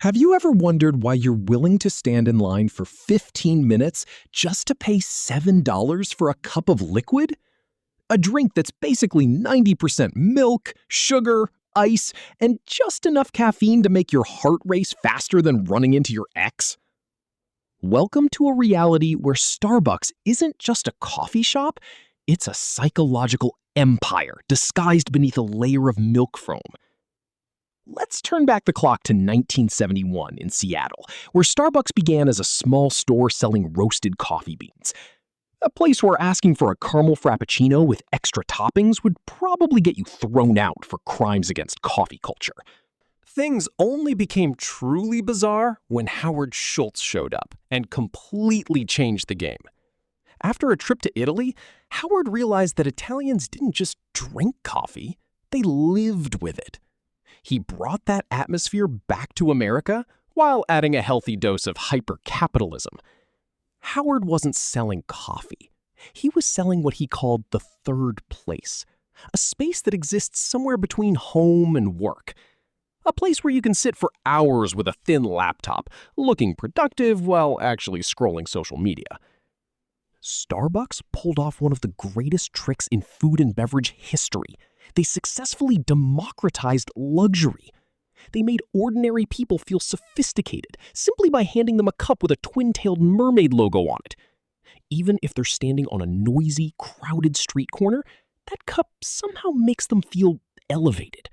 Have you ever wondered why you're willing to stand in line for 15 minutes just to pay $7 for a cup of liquid? A drink that's basically 90% milk, sugar, ice, and just enough caffeine to make your heart race faster than running into your ex? Welcome to a reality where Starbucks isn't just a coffee shop, it's a psychological empire disguised beneath a layer of milk foam. Let's turn back the clock to 1971 in Seattle, where Starbucks began as a small store selling roasted coffee beans. A place where asking for a caramel frappuccino with extra toppings would probably get you thrown out for crimes against coffee culture. Things only became truly bizarre when Howard Schultz showed up and completely changed the game. After a trip to Italy, Howard realized that Italians didn't just drink coffee, they lived with it. He brought that atmosphere back to America while adding a healthy dose of hyper-capitalism. Howard wasn't selling coffee. He was selling what he called the third place, a space that exists somewhere between home and work. A place where you can sit for hours with a thin laptop, looking productive while actually scrolling social media. Starbucks pulled off one of the greatest tricks in food and beverage history. They successfully democratized luxury. They made ordinary people feel sophisticated simply by handing them a cup with a twin-tailed mermaid logo on it. Even if they're standing on a noisy, crowded street corner, that cup somehow makes them feel elevated.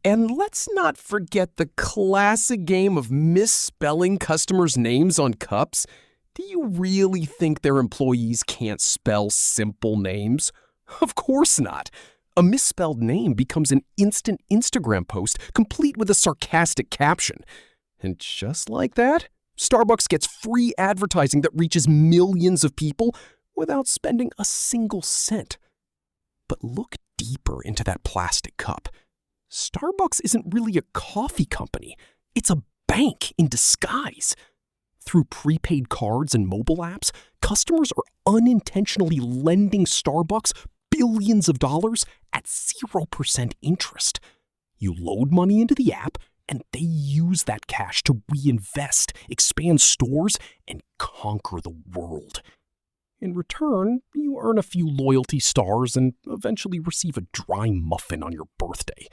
And let's not forget the classic game of misspelling customers' names on cups. Do you really think their employees can't spell simple names? Of course not. A misspelled name becomes an instant Instagram post complete with a sarcastic caption. And just like that, Starbucks gets free advertising that reaches millions of people without spending a single cent. But look deeper into that plastic cup. Starbucks isn't really a coffee company. It's a bank in disguise. Through prepaid cards and mobile apps, customers are unintentionally lending Starbucks billions of dollars at 0% interest. You load money into the app, and they use that cash to reinvest, expand stores, and conquer the world. In return, you earn a few loyalty stars and eventually receive a dry muffin on your birthday.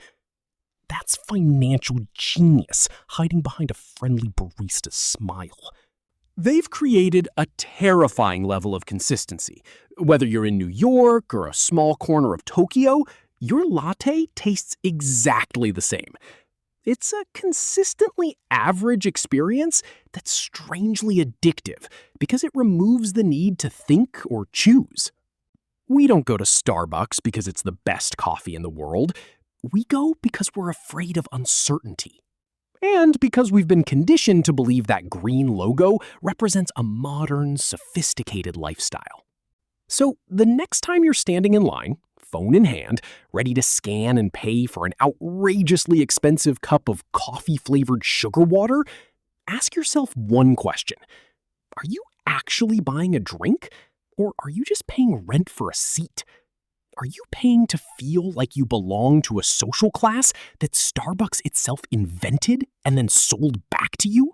That's financial genius hiding behind a friendly barista's smile. They've created a terrifying level of consistency. Whether you're in New York or a small corner of Tokyo, your latte tastes exactly the same. It's a consistently average experience that's strangely addictive because it removes the need to think or choose. We don't go to Starbucks because it's the best coffee in the world. We go because we're afraid of uncertainty. And because we've been conditioned to believe that green logo represents a modern, sophisticated lifestyle. So the next time you're standing in line, phone in hand, ready to scan and pay for an outrageously expensive cup of coffee-flavored sugar water, ask yourself one question. Are you actually buying a drink? Or are you just paying rent for a seat? Are you paying to feel like you belong to a social class that Starbucks itself invented and then sold back to you?